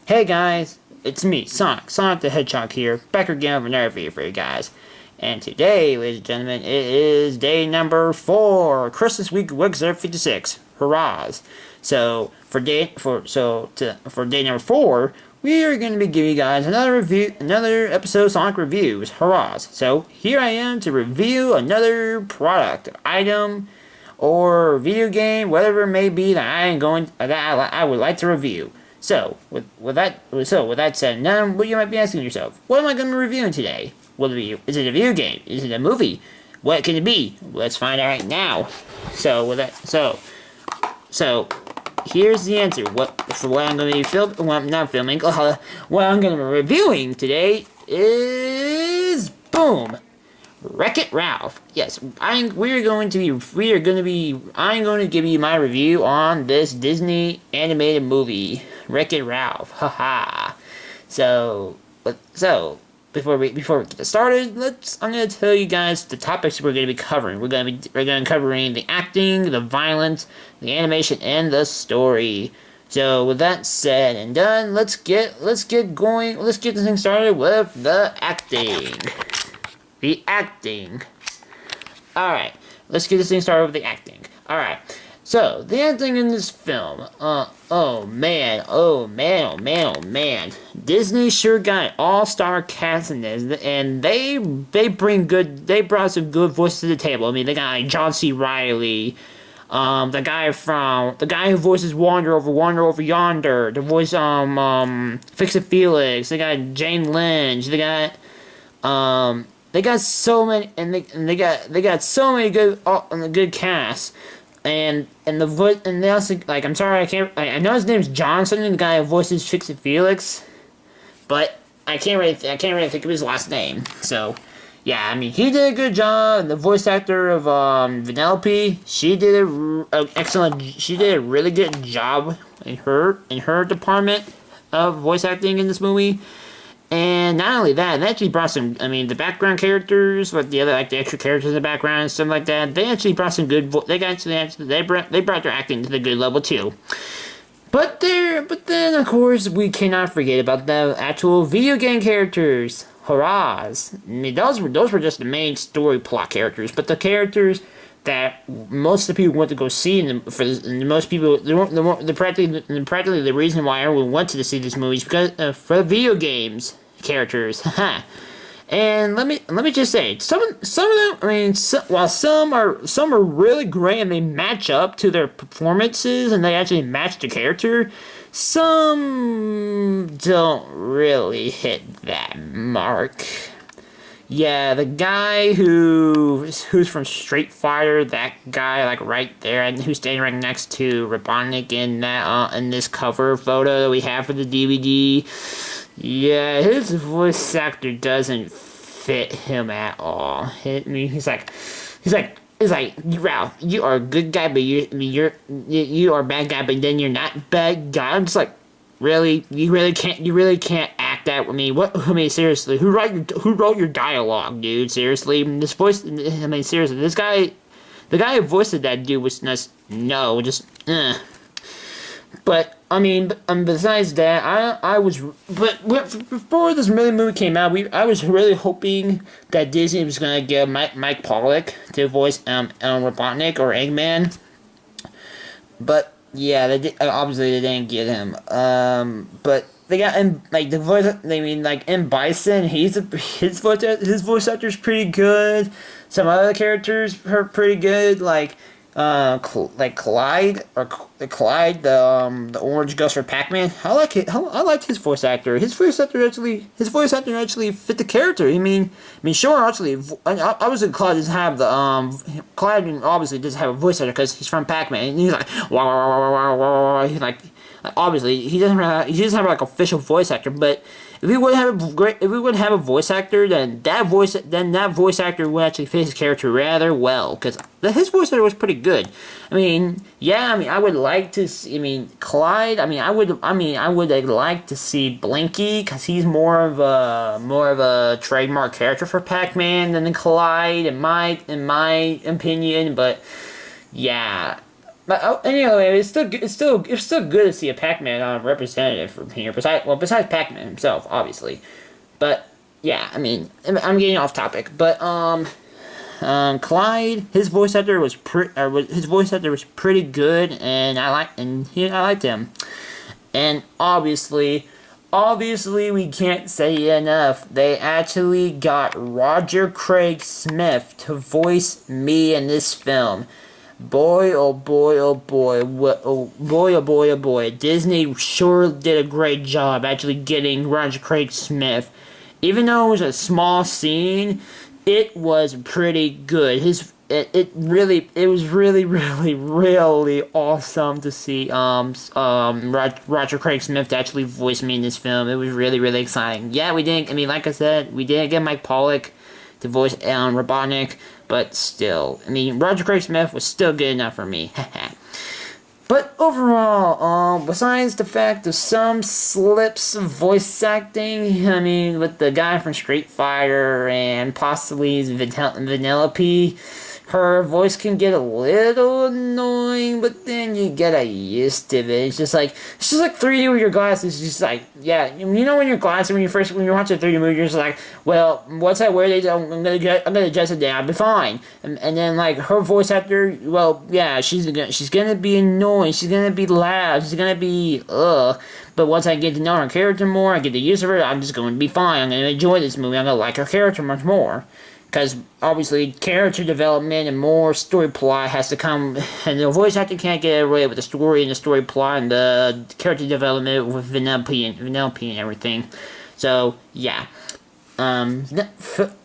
Hey guys, it's me, Sonic the Hedgehog here, back again with another video for you guys. And today, ladies and gentlemen, it is day number 4, Christmas Week with Webkinzdare56. Hurrahs! So for day number 4, we are going to be giving you guys another episode of Sonic Reviews. Hurrahs! So here I am to review another product, item, or video game, whatever it may be that I would like to review. So, with that said, now what you might be asking yourself, what am I going to be reviewing today? Is it a video game? Is it a movie? What can it be? Let's find out right now. So here's the answer. What I'm going to be what I'm going to be reviewing today is boom. Wreck-It Ralph. Yes, I'm going to give you my review on this Disney animated movie, Wreck-It Ralph. Haha. So before we get started, I'm going to tell you guys the topics we're going to be covering. We're going to be covering the acting, the violence, the animation, and the story. So with that said and done, let's get this thing started with the acting. The acting. Alright, let's get this thing started with the acting. Alright, so, the acting in this film. Oh man. Disney sure got an all-star cast in this, and they brought some good voices to the table. I mean, they got like John C. Reilly, the guy who voices Wander Over Yonder, the voice, Fix It Felix, they got Jane Lynch, they got so many, and they got so many good casts, and the voice, and they also, like, I'm sorry, I know his name's John something, the guy who voices Fix It Felix, but I can't really think of his last name. So yeah, I mean, he did a good job, and the voice actor of Vanellope, she did a really good job in her department of voice acting in this movie. And not only that, they actually brought some, I mean, the background characters, like the extra characters in the background and stuff like that, they actually brought some good, they brought their acting to the good level too. But then, of course, we cannot forget about the actual video game characters. Hurrahs! I mean, those were just the main story plot characters, but the characters that most of the people went to go see, and most people, practically the reason why everyone went to see this movie is because for the video games characters. And let me just say, some of them, I mean, while some are really great and they match up to their performances and they actually match the character, some don't really hit that mark. Yeah, the guy who's from Street Fighter, that guy, like, right there, and who's standing right next to Robotnik in this cover photo that we have for the DVD. Yeah, his voice actor doesn't fit him at all. I mean, he's like, Ralph, you are a good guy, but you are a bad guy, but then you're not a bad guy. I'm just like, really, you really can't act that. I mean, seriously, who wrote your dialogue, dude? Seriously, this voice. I mean, seriously, this guy, the guy who voiced that dude was just no, just. But I mean, besides that, before this movie came out, I was really hoping that Disney was gonna get Mike Pollock to voice Robotnik or Eggman, but yeah, obviously they didn't get him. But they got him, like, the voice. I mean, like, M. Bison, his voice actor's pretty good. Some other characters are pretty good, like Clyde, the orange ghost for Pac-Man. I liked his voice actor. His voice actor actually fit the character. I mean, sure, actually, obviously Clyde doesn't have Clyde obviously doesn't have a voice actor because he's from Pac-Man, and he's like, wah, wah, wah, wah, wah, wah. He's like, obviously he doesn't have like official voice actor, but if we would have a voice actor, then that voice actor would actually fit his character rather well, because his voice actor was pretty good. I mean, yeah, I mean, I would like to see, I mean, Clyde, I would like to see Blinky, because he's more of a trademark character for Pac-Man than Clyde, in my opinion, but yeah. But anyway, it's still good to see a Pac-Man representative from here. Besides Pac-Man himself, obviously. But yeah, I mean, I'm getting off topic. But Clyde, his voice actor was pretty good, and I liked him. And obviously, we can't say enough. They actually got Roger Craig Smith to voice me in this film. Boy, oh boy, oh boy, oh boy, oh boy, oh boy. Disney sure did a great job actually getting Roger Craig Smith. Even though it was a small scene, it was pretty good. It was really awesome to see Roger Craig Smith to actually voice me in this film. It was really exciting. Yeah, like I said, we didn't get Mike Pollock to voice Robotnik, but still, I mean, Roger Craig Smith was still good enough for me. But overall, besides the fact of some slips of voice acting, I mean, with the guy from Street Fighter and possibly Vanellope, her voice can get a little annoying, but then you get used to it. It's just like 3D with your glasses. It's just like, yeah, you know, when your glasses when you're watching a 3D movie, you're just like, well, once I wear these, I'm gonna adjust it down, I'll be fine. And then like her voice actor, well, yeah, she's gonna be annoying. She's gonna be loud. She's gonna be But once I get to know her character more, I get the use of her, I'm just going to be fine. I'm going to enjoy this movie. I'm going to like her character much more. Because, obviously, character development and more story plot has to come... And the voice actor can't get away with the story and the story plot and the character development with Vanellope and everything. So, yeah.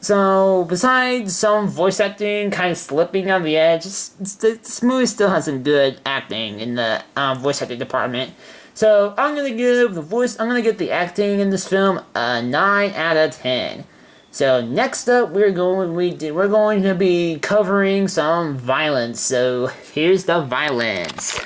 So, besides some voice acting kind of slipping on the edge, this movie still has some good acting in the voice acting department. So, I'm gonna give the acting in this film a 9 out of 10. So next up, we're going to be covering some violence. So here's the violence.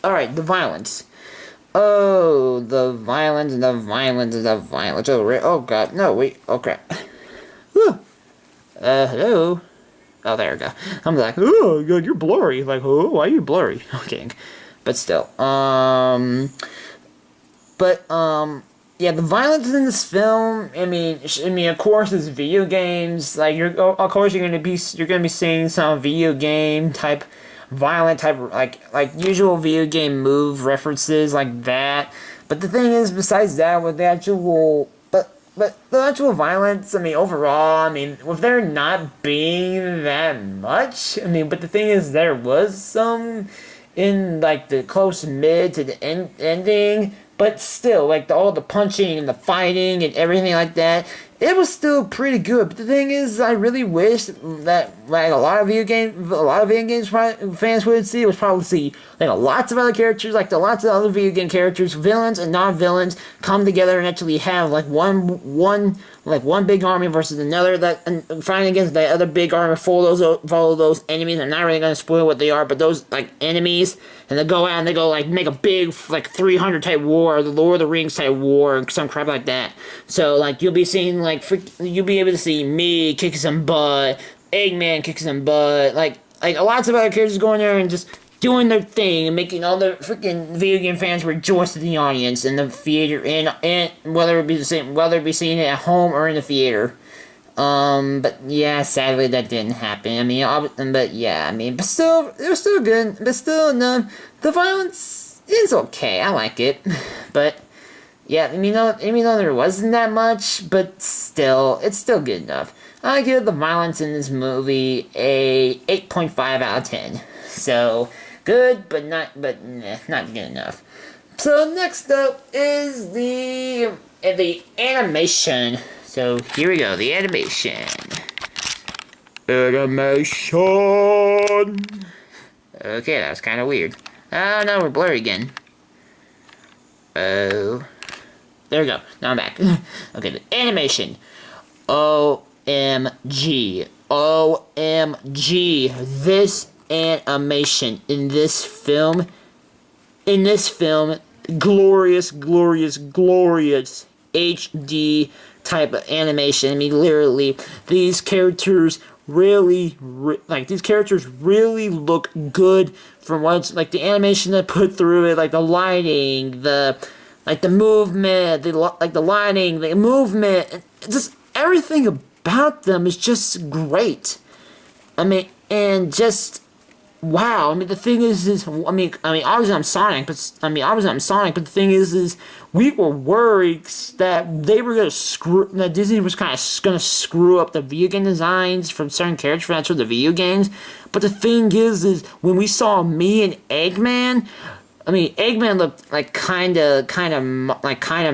Alright, the violence. Oh, the violence. Oh god, no, wait, oh crap. Whew. Hello? Oh, there we go. I'm like, oh god, you're blurry. Like, oh, why are you blurry? I'm kidding. But still, yeah, the violence in this film. I mean, of course, it's video games. Like, you're gonna be seeing some video game type, violent type, like usual video game move references like that. But the thing is, besides that, with the actual, but the actual violence. I mean, overall, I mean, with there not being that much. I mean, but the thing is, there was some in like the close mid to the ending. But still, like all the punching and the fighting and everything like that, it was still pretty good. But the thing is, I really wish that like a lot of video games fans would see was probably see like lots of other characters, like lots of other video game characters, villains and non-villains, come together and actually have like one big army versus another and fighting against the other big army. Follow those enemies. I'm not really gonna spoil what they are, but those like enemies, and they go out and they go like make a big like 300 type war, the Lord of the Rings type war, or some crap like that. So like you'll be seeing you'll be able to see me kicking some butt, Eggman kicking some butt, like lots of other characters going there and just doing their thing and making all the freaking video game fans rejoice in the audience in the theater, and whether it be seeing it at home or in the theater. But yeah, sadly that didn't happen. I mean, but still, it was still good. But still, no, the violence is okay. I like it, but yeah, even though there wasn't that much, but still, it's still good enough. I give the violence in this movie a 8.5 out of 10. So good, but not good enough. So next up is the animation. So here we go, the animation. Okay, that was kind of weird. Oh no, we're blurry again. Oh, there we go. Now I'm back. Okay, the animation. OMG. This animation in this film, glorious HD type of animation. I mean, literally, these characters like these characters really look good from what's like the animation they put through it, like the lighting, the movement, the lighting, the movement, just everything about them is just great. I mean, and just wow. I mean, the thing is, obviously I'm Sonic, but the thing is, we were worried that they were that Disney was kind of gonna screw up the video game designs from certain characters for the video games. But the thing is when we saw me and Eggman. I mean, Eggman looked like kind of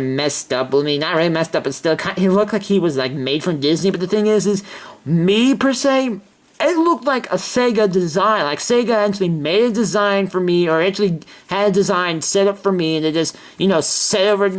messed up. I mean, not really messed up, but still, he looked like he was like made from Disney. But the thing is me per se, it looked like a Sega design. Like Sega actually made a design for me, or actually had a design set up for me, and they just set over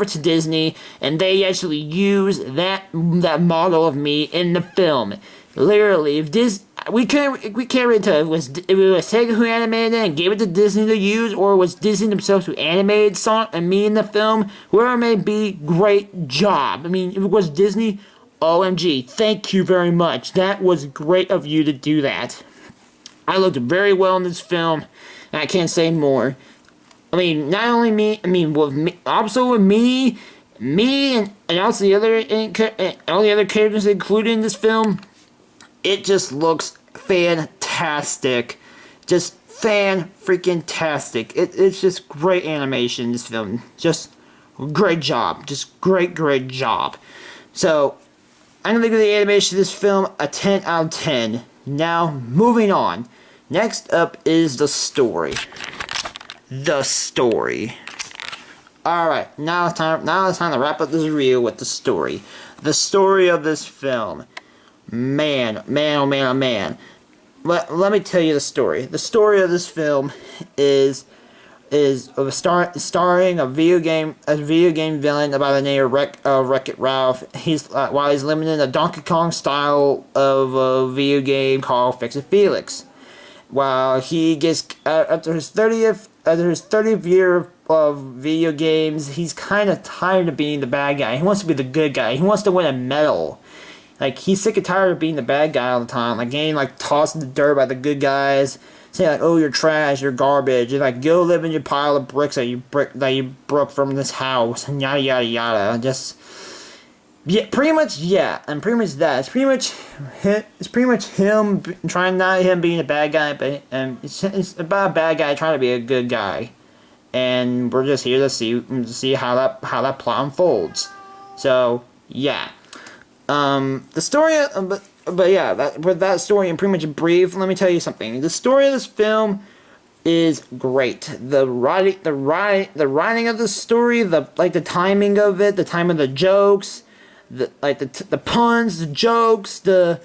to Disney, and they actually used that model of me in the film. Literally, if this. We can't really tell if it was Sega who animated it and gave it to Disney to use, or it was Disney themselves who animated Sonic and me in the film. Whoever it may be, great job. I mean, if it was Disney, OMG, thank you very much. That was great of you to do that. I looked very well in this film, and I can't say more. I mean, not only me, also with me, and also all the other characters included in this film. It just looks fantastic. Just fan-freaking-tastic. It's just great animation in this film. Just great job. Just great job. So, I'm going to give the animation of this film a 10 out of 10. Now, moving on. Next up is the story. The story. Alright, now it's time to wrap up this review with the story. The story of this film. Man. Let me tell you the story. The story of this film is starring a video game villain by the name of Wreck-It Ralph. While he's living in a Donkey Kong style of a video game called Fix It Felix. While he gets after his 30th year of video games, he's kind of tired of being the bad guy. He wants to be the good guy. He wants to win a medal. Like, he's sick and tired of being the bad guy all the time. Like, getting, tossed in the dirt by the good guys. Saying, oh, you're trash, you're garbage. You're go live in your pile of bricks that you broke from this house. And yada, yada, yada. Just... Yeah, pretty much, yeah. And pretty much that. It's pretty much him trying, not him being a bad guy, but it's about a bad guy trying to be a good guy. And we're just here to see how that plot unfolds. So, yeah. The story, but yeah, with that story in pretty much brief, let me tell you something. The story of this film is great. The writing of the story, the timing of it, the time of the jokes, the puns, the jokes, the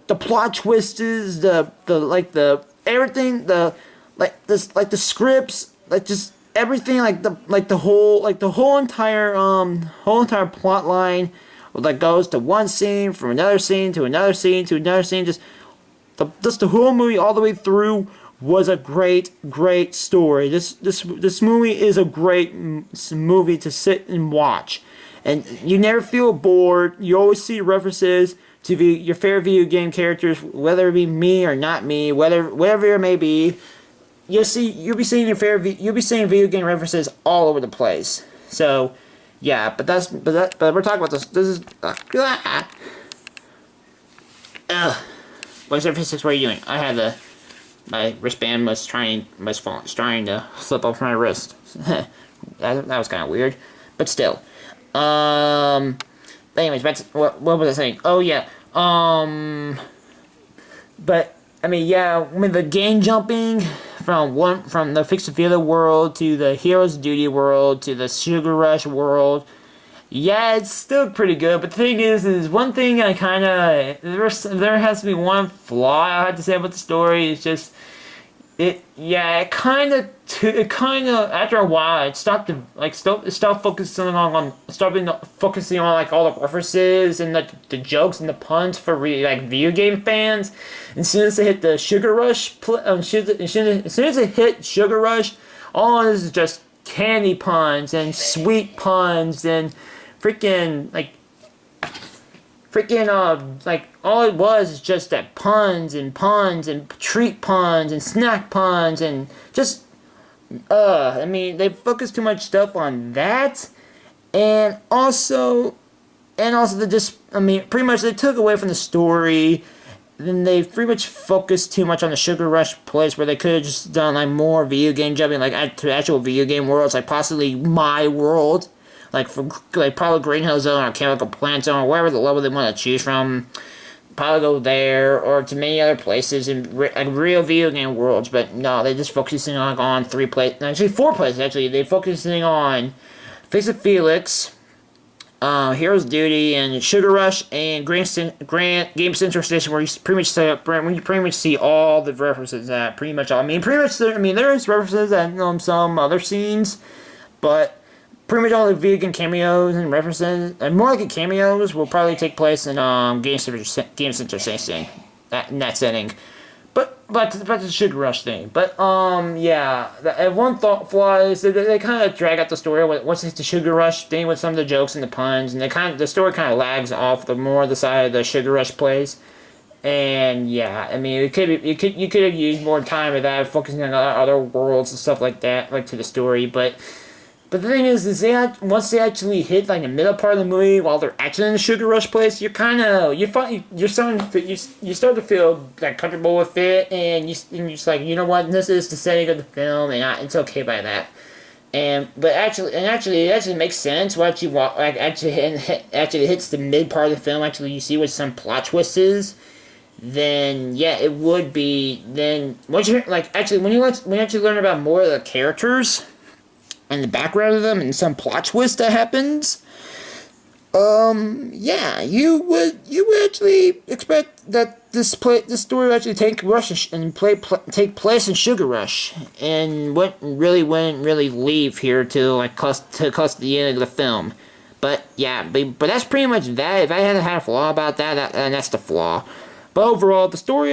plot twists, the everything, the scripts, just everything, the whole entire plot line. That goes to one scene, from another scene, to another scene, to another scene. Just the whole movie all the way through was a great story. This movie is a great movie to sit and watch. And you never feel bored. You always see references to your favorite video game characters, whether it be me or not me, whatever it may be. You'll be seeing video game references all over the place. So, yeah, but we're talking about this. This is Webkinzdare56, what are you doing? I had my wristband was trying to slip off my wrist. that was kind of weird, but still. But anyways, what was I saying? Oh yeah. But I mean, yeah. I mean, the game jumping from the Fix It Felix world to the Heroes Duty world to the Sugar Rush world. Yeah, it's still pretty good, but the thing is one thing I kind of... There has to be one flaw I have to say about the story. It's just... It kind of... After a while, it stopped focusing on all the references and the jokes and the puns for video game fans. And as soon as they hit the Sugar Rush... as soon as they hit Sugar Rush, all it is just candy puns and sweet puns and freaking freaking like all it was is just that puns and treat puns and snack puns and just I mean they focused too much stuff on that, and also they just I mean pretty much they took away from the story. Then they pretty much focused too much on the Sugar Rush place where they could have just done like more video game jumping, like to actual video game worlds, like possibly my world, like from like probably Green Hill Zone or Chemical Plant Zone or wherever the level they want to choose from. Probably go there or to many other places in like real video game worlds, but no, they just focusing on 3 places, actually 4 places. Actually, they focusing on Fix It Felix, Heroes Duty, and Sugar Rush, and Game Central Station, where you pretty much see all the references at pretty much all. I mean, there is references at some other scenes, but pretty much all the video game cameos and references, and more like cameos, will probably take place in Game Central Station, in that setting. But the Sugar Rush thing. But yeah, one flaw is that they kind of drag out the story once it's the Sugar Rush thing with some of the jokes and the puns, and the story kind of lags off the more the side of the Sugar Rush plays. And yeah, I mean, you could have used more time with that, focusing on other worlds and stuff like that, like to the story, but. But the thing is once they actually hit like the middle part of the movie while they're actually in the Sugar Rush place, you start to feel like comfortable with it, and you're just like, you know what, this is the setting of the film, and it's okay by that. But it actually makes sense once you walk like actually hits the mid part of the film. Actually, you see what some plot twist is. Then yeah, it would be then once you like actually when you actually learn about more of the characters and the background of them and some plot twist that happens, yeah, you would actually expect that this story would actually take place in Sugar Rush, and wouldn't really leave here to the end of the film. But yeah, but that's pretty much that. If I had a flaw about that, and that's the flaw. But overall, the story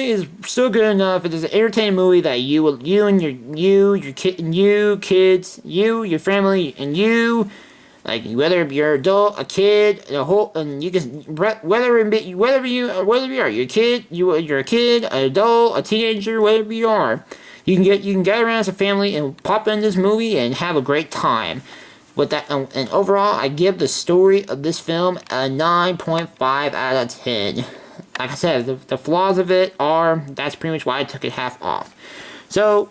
is still good enough. It is an entertaining movie that your kids, your family, and you, like whether you're an adult, a kid, and you can whether you are, you're a kid, an adult, a teenager, whatever you are, you can get around as a family and pop in this movie and have a great time. With that, and overall, I give the story of this film a 9.5 out of 10. Like I said, the flaws of it that's pretty much why I took it half off. So,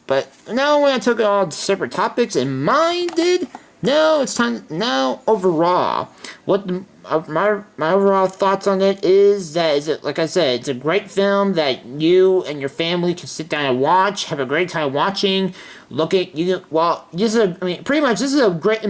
but now when I took it all separate topics and minded, now it's time, now overall, my overall thoughts on it is that, like I said, it's a great film that you and your family can sit down and watch, have a great time watching. This is a great,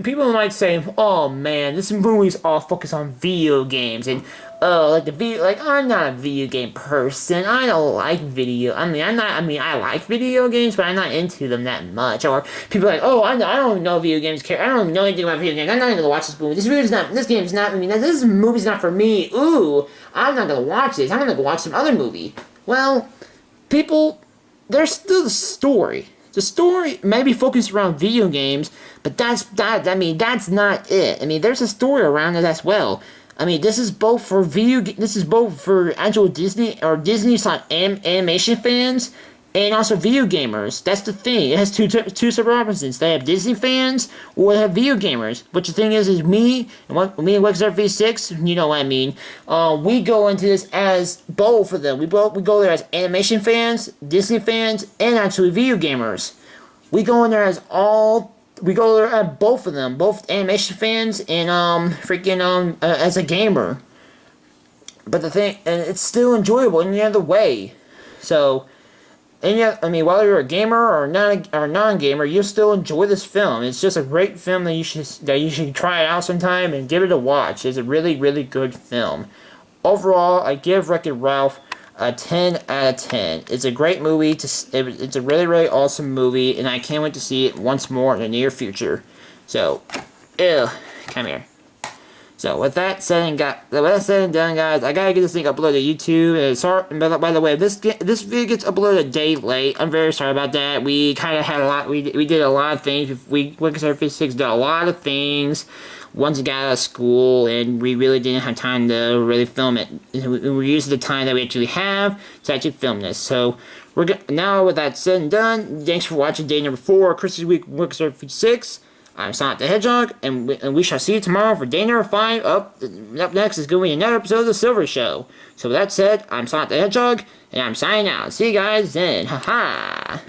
people might say, oh man, this movie's all focused on video games, and I'm not a video game person, I don't like I like video games, but I'm not into them that much. Or people are like, oh, I don't know video games, I don't know anything about video games, I'm not gonna watch this movie, this movie's not for me, ooh, I'm not gonna watch this, I'm gonna go watch some other movie. Well, there's still the story. The story may be focused around video games, but that's not it. There's a story around it as well. This is both for actual Disney or Disney/animation fans, and also video gamers. That's the thing. It has two separate opposites. They have Disney fans or they have video gamers. But the thing is me and Webkinzdare56, you know what I mean. We go into this as both of them. We go there as animation fans, Disney fans, and actually video gamers. We go there at both of them, both animation fans and as a gamer. But the thing, and it's still enjoyable in the other way. So. And yeah, whether you're a gamer or non-gamer, you'll still enjoy this film. It's just a great film that you should try it out sometime and give it a watch. It's a really, really good film. Overall, I give Wreck-It Ralph a 10 out of 10. It's a great movie. It's a really, really awesome movie, and I can't wait to see it once more in the near future. So, come here. So with that said and done, guys, I gotta get this thing uploaded to YouTube. And sorry, by the way, this video gets uploaded a day late. I'm very sorry about that. We kind of had a lot. We did a lot of things. Webkinzdare56 did a lot of things once we got out of school, and we really didn't have time to really film it. We used the time that we actually have to actually film this. So now with that said and done, thanks for watching day number 4, Christmas Week with Webkinzdare56. I'm Sonic the Hedgehog, and we shall see you tomorrow for day number 5. Up next is going to be another episode of The Silver Show. So with that said, I'm Sonic the Hedgehog, and I'm signing out. See you guys then. Ha ha!